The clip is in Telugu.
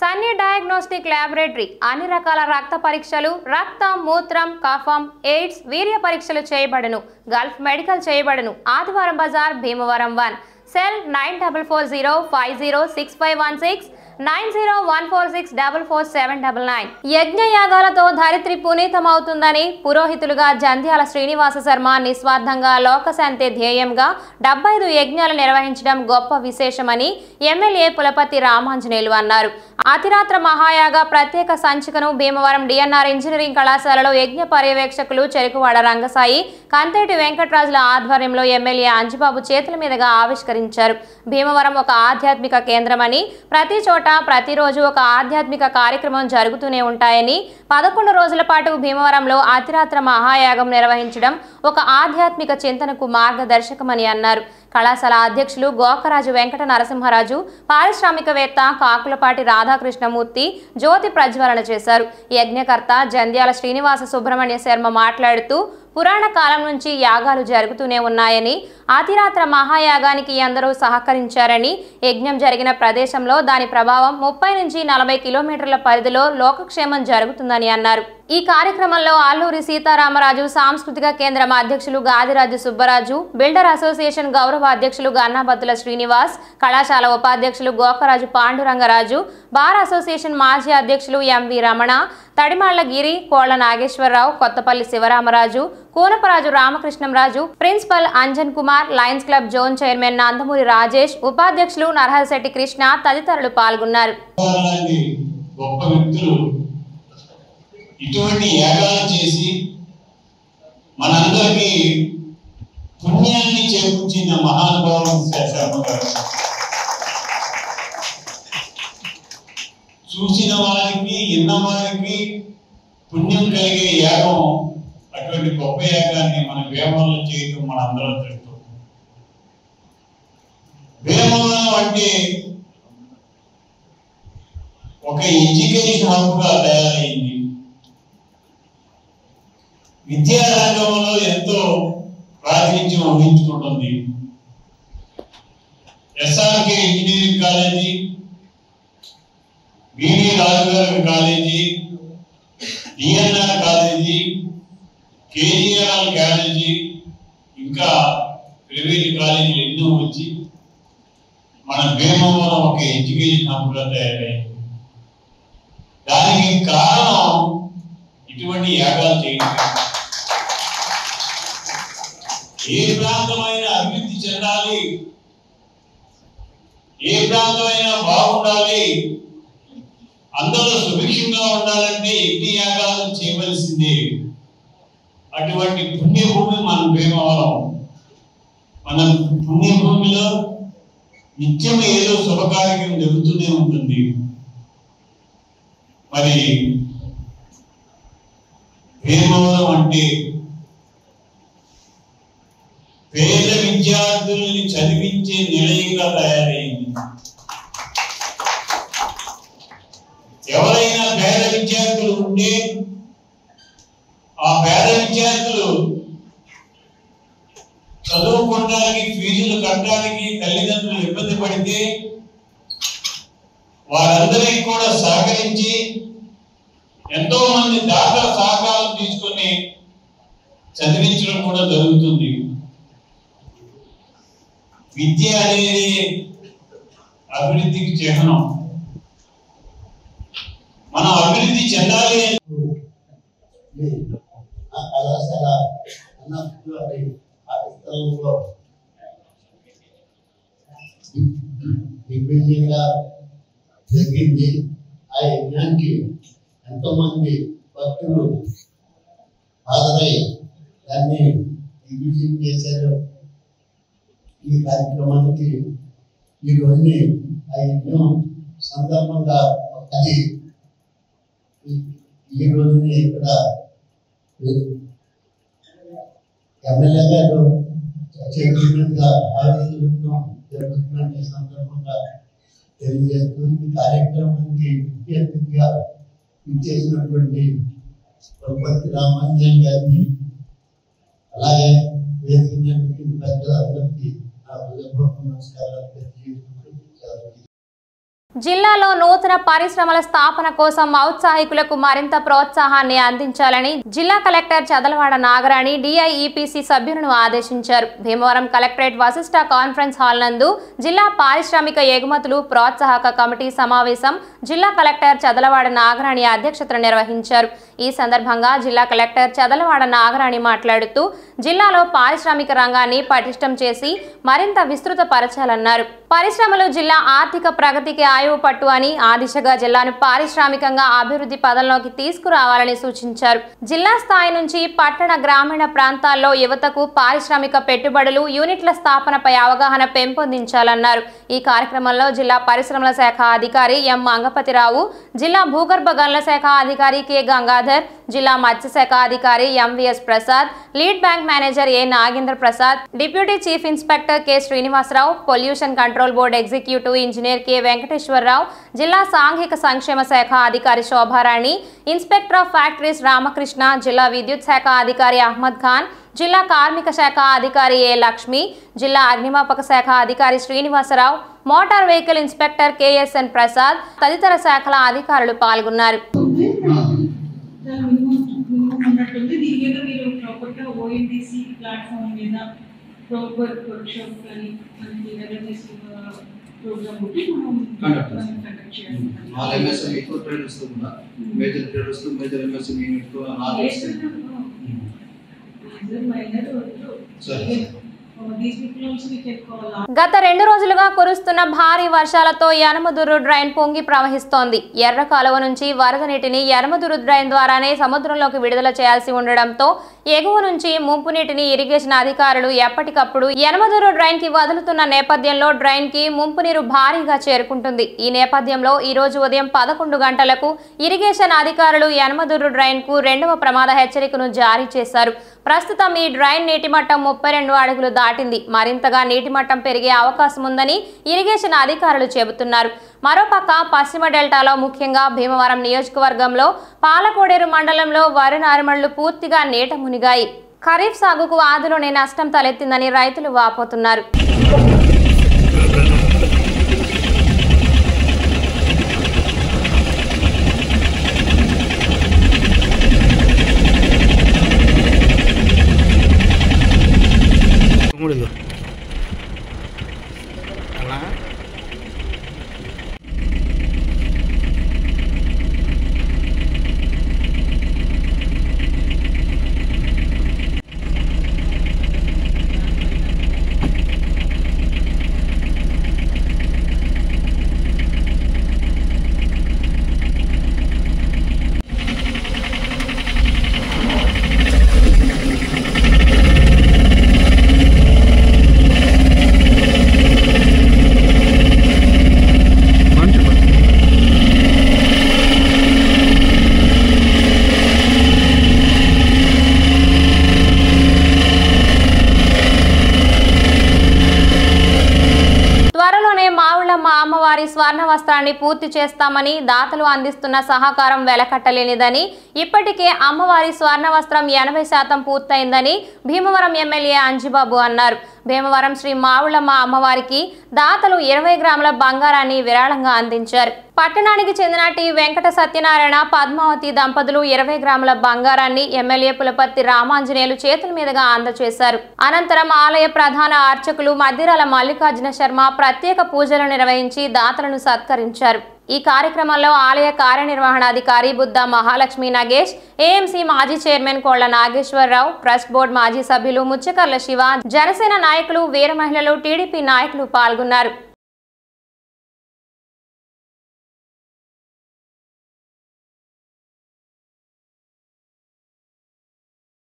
సన్నీ డయాగ్నోస్టిక్ ల్యాబొరేటరీ అన్ని రకాల రక్త పరీక్షలు, రక్తం, మూత్రం, కఫం, ఎయిడ్స్, వీర్య పరీక్షలు చేయబడును. గల్ఫ్ మెడికల్ చేయబడును. ఆదివారం బజార్, భీమవరం 1. సెల్ 9440506516 9014644799. యజ్ఞయాగాలతో ధరిత్రి పునీతమవుతుందని పురోహితులుగా జంధ్యాల శ్రీనివాస శర్మ నిస్వార్థంగా లోకశాంతి ధ్యేయంగా 75 యజ్ఞాలు నిర్వహించడం గొప్ప విశేషమని ఎమ్మెల్యే పులపతి రామాంజనేయులు అన్నారు. అతిరాత్ర మహాయాగ ప్రత్యేక సంచికను భీమవరం డిఎన్ఆర్ ఇంజనీరింగ్ కళాశాలలో యజ్ఞ పర్యవేక్షకులు చెరుకువాడ రంగసాయి, కంతేటి వెంకటరాజుల ఆధ్వర్యంలో ఎమ్మెల్యే అంజిబాబు చేతుల మీదుగా ఆవిష్కరించారు. భీమవరం ఒక ఆధ్యాత్మిక కేంద్రమని, ప్రతి చోట ప్రతిరోజు ఒక ఆధ్యాత్మిక కార్యక్రమం జరుగుతూనే ఉంటాయని, 11 రోజుల పాటు భీమవరంలో అతిరాత్ర మహాయాగం నిర్వహించడం ఒక ఆధ్యాత్మిక చింతనకు మార్గదర్శకమని అన్నారు. కళాశాల అధ్యక్షులు గోకరాజు వెంకట నరసింహరాజు, పారిశ్రామికవేత్త కాకులపాటి రాధాకృష్ణమూర్తి జ్యోతి ప్రజ్వలన చేశారు. యజ్ఞకర్త జంధ్యాల శ్రీనివాస సుబ్రహ్మణ్య శర్మ మాట్లాడుతూ పురాణ కాలం నుంచి యాగాలు జరుగుతూనే ఉన్నాయని, అతిరాత్ర మహాయాగానికి అందరూ సహకరించారని, యజ్ఞం జరిగిన ప్రదేశంలో దాని ప్రభావం 30 నుంచి 40 కిలోమీటర్ల పరిధిలో లోకక్షేమం జరుగుతుందని అన్నారు. ఈ కార్యక్రమంలో అల్లూరి సీతారామరాజు సాంస్కృతిక కేంద్రం అధ్యక్షులు గాదిరాజు సుబ్బరాజు, బిల్డర్ అసోసియేషన్ గౌరవ అధ్యక్షులు గన్నాబత్తుల శ్రీనివాస్, కళాశాల ఉపాధ్యక్షులు గోకరాజు పాండురంగరాజు, బార్ అసోసియేషన్ మాజీ అధ్యక్షులు MV Ramana, Tadimallagiri, Kolla Nageswararao, Kothapalli Sivaramaraju, Koonaparaju Ramakrishnamraju, principal Anjan Kumar, Lions Club zone chairman Nandamuri Rajesh, ఉపాధ్యక్షులు నరహరిశెట్టి కృష్ణ తదితరులు పాల్గొన్నారు. ఇటువంటి యాగాలు చేసి మనందరికీ పుణ్యాన్ని చేకూర్చిన మహానుభావం శర్మ గారు. చూసిన వారికి, విన్న వారికి పుణ్యం కలిగే యాగం, అటువంటి గొప్ప యాగాన్ని మన భీమవరంలో చేయటం మనందరం తెలుసు. భీమవరం అంటే ఒక ఎడ్యుకేషన్ హబ్గా తయారైంది. విద్యారంగంలో ఎంతో ప్రాతినిధ్యం వహించుకుంటుంది. ఎస్ఆర్కే ఇంజనీరింగ్ కాలేజీ, బిడి రాజుగారి college, DNR college, KGR college, ఇంకా ప్రైవేట్ కాలేజీలు ఎన్నో వచ్చి మన భీమవరం ఒక ఎడ్యుకేషన్ హబ్గా తయారైంది. దానికి కారణం ఇటువంటి యాగాలు చేయడం. ఏ ప్రాంతమైనా అభివృద్ధి చెందాలి, ఏ ప్రాంతమైనా బాగుండాలి, అందరూ సుభిక్షంగా ఉండాలంటే ఎన్ని యాగాలు చేయవలసిందే. అటువంటి పుణ్యభూమి మన భీమవరం. మన పుణ్యభూమిలో నిత్యం ఏదో శుభకార్యం జరుగుతూనే ఉంటుంది. మరి భీమవరం అంటే పేద విద్యార్థుల్ని చదివించే నిలయంగా తయారైంది. ఎవరైనా పేద విద్యార్థులు ఉంటే ఆ పేద విద్యార్థులు చదువుకోవడానికి, ఫీజులు కట్టడానికి తల్లిదండ్రులు ఇబ్బంది పడితే వారందరికీ కూడా సహకరించి ఎంతో మంది దాతల సహకారం తీసుకొని చదివించడం కూడా జరుగుతుంది. విద్య అనేది అభివృద్ధికి చిహ్నం. మనం అభివృద్ధి చెందాలి. జరిగింది. ఆ యజ్ఞానికి ఎంతో మంది భక్తులు హాజరై దాన్ని దిగ్విజయం చేశారు. ఈ కార్యక్రమానికి ఈ రోజుని ఆ యజ్ఞం సందర్భంగా అది ఈ రోజుని ఇక్కడ ఎమ్మెల్యే గారు చైర్మన్గా ఆవిష్కరించడం జరుగుతుందని సందర్భంగా తెలియజేస్తూ ఈ కార్యక్రమానికి ముఖ్య అతిథిగా ఇచ్చేసినటువంటి పులపతి రామాంజనేయులు గారిని, అలాగే వేదిక పెద్దలందరికీ నా హృదయపూర్వక నమస్కారాలు తెలియజేస్తూ జిల్లాలో నూతన పరిశ్రమల స్థాపన కోసం ఔత్సాహికులకు మరింత ప్రోత్సాహాన్ని అందించాలని జిల్లా కలెక్టర్ చదలవాడ నాగరాణి డిఐఈపిసి సభ్యులను ఆదేశించారు. Bhimavaram collectorate Vasishtha conference hall నందు జిల్లా పారిశ్రామిక ఎగుమతులు ప్రోత్సాహక కమిటీ సమావేశం జిల్లా కలెక్టర్ చదలవాడ నాగరాణి అధ్యక్షతన నిర్వహించారు. ఈ సందర్భంగా జిల్లా కలెక్టర్ చదలవాడ నాగరాణి మాట్లాడుతూ జిల్లాలో పారిశ్రామిక రంగాన్ని పటిష్టం చేసి మరింత విస్తృతపరచాలన్నారు. పరిశ్రమలు జిల్లా ఆర్థిక ప్రగతికి ఆయువు పట్టు అని ఆ దిశగా జిల్లాను పారిశ్రామికంగా అభివృద్ధి పదంలోకి తీసుకురావాలని సూచించారు. జిల్లా స్థాయి నుంచి పట్టణ గ్రామీణ ప్రాంతాల్లో యువతకు పారిశ్రామిక పెట్టుబడులు యూనిట్ల స్థాపనపై అవగాహన పెంపొందించాలన్నారు. ఈ కార్యక్రమంలో జిల్లా పరిశ్రమల శాఖ అధికారి ఎం మంగపతిరావు, జిల్లా భూగర్భ గనుల శాఖ అధికారి కె గంగాధర్, జిల్లా మత్స్యశాఖ అధికారి MVS Prasad, lead bank manager A Nagendra Prasad, deputy chief inspector K Srinivasarao, pollution control board executive engineer K Venkateswararao, జిల్లా సాంఘిక సంక్షేమ శాఖ అధికారి Shobharani, inspector of factories Ramakrishna, జిల్లా విద్యుత్ శాఖ అధికారి అహ్మద్ ఖాన్, జిల్లా కార్మిక శాఖ అధికారి ఏ లక్ష్మి, జిల్లా అగ్నిమాపక శాఖ అధికారి Srinivasarao, motor vehicle inspector KSN Prasad తదితర శాఖల అధికారులు పాల్గొన్నారు. గత 2 రోజులుగా కురుస్తున్న భారీ వర్షాలతో యనమదురు డ్రైన్ పొంగి ప్రవహిస్తోంది. ఎర్ర కాలువ నుంచి వరద నీటిని యనమదురు డ్రైన్ ద్వారానే సముద్రంలోకి విడుదల చేయాల్సి ఉండడంతో ఎగువ నుంచి ముంపు నీటిని ఇరిగేషన్ అధికారులు ఎప్పటికప్పుడు యనమదురు డ్రైన్ కి వదులుతున్న నేపథ్యంలో డ్రైన్ కి ముంపు నీరు భారీగా చేరుకుంటుంది. ఈ నేపథ్యంలో ఈ రోజు ఉదయం 11 గంటలకు ఇరిగేషన్ అధికారులు యనమదురు డ్రైన్ కు 2వ ప్రమాద హెచ్చరికను జారీ చేశారు. ప్రస్తుతం ఈ డ్రైన్ నీటి మట్టం 32 అడుగులు దాటింది. మరింతగా నీటి మట్టం పెరిగే అవకాశం ఉందని ఇరిగేషన్ అధికారులు చెబుతున్నారు. మరోపక్క పశ్చిమ డెల్టాలో ముఖ్యంగా భీమవరం నియోజకవర్గంలో పాలకోడేరు మండలంలో వరి నారుమళ్లు పూర్తిగా నీట మునిగాయి. ఖరీఫ్ సాగుకు ఆదిలోనే నష్టం తలెత్తిందని రైతులు వాపోతున్నారు. అమ్మవారి స్వర్ణ వస్త్రాన్ని పూర్తి చేస్తామని దాతలు అందిస్తున్న సహకారం వెలకట్టలేనిదని, ఇప్పటికే అమ్మవారి స్వర్ణ వస్త్రం 80% పూర్తయిందని భీమవరం ఎమ్మెల్యే అంజిబాబు అన్నారు. భీమవరం శ్రీ మావుళ్ళమ్మ అమ్మవారికి దాతలు 20 గ్రాముల బంగారాన్ని విరాళంగా అందించారు. పట్టణానికి చెందిన టి వెంకట సత్యనారాయణ పద్మావతి దంపతులు 20 గ్రాముల బంగారాన్ని ఎమ్మెల్యే పులపర్తి రామాంజనేయులు చేతుల మీదుగా అందజేశారు. అనంతరం ఆలయ ప్రధాన అర్చకులు మద్దిరాల మల్లికార్జున శర్మ ప్రత్యేక పూజలు నిర్వహించి దాతలను సత్కరించారు. ఈ కార్యక్రమంలో ఆలయ కార్యనిర్వహణాధికారి బుద్ధ మహాలక్ష్మి నగేష్, ఏఎంసీ మాజీ చైర్మన్ కోళ్ల నాగేశ్వరరావు, ట్రస్ట్ బోర్డు మాజీ సభ్యులు ముచ్చకర్ల శివ, జనసేన నాయకులు, వీర మహిళలు, టీడీపీ నాయకులు పాల్గొన్నారు.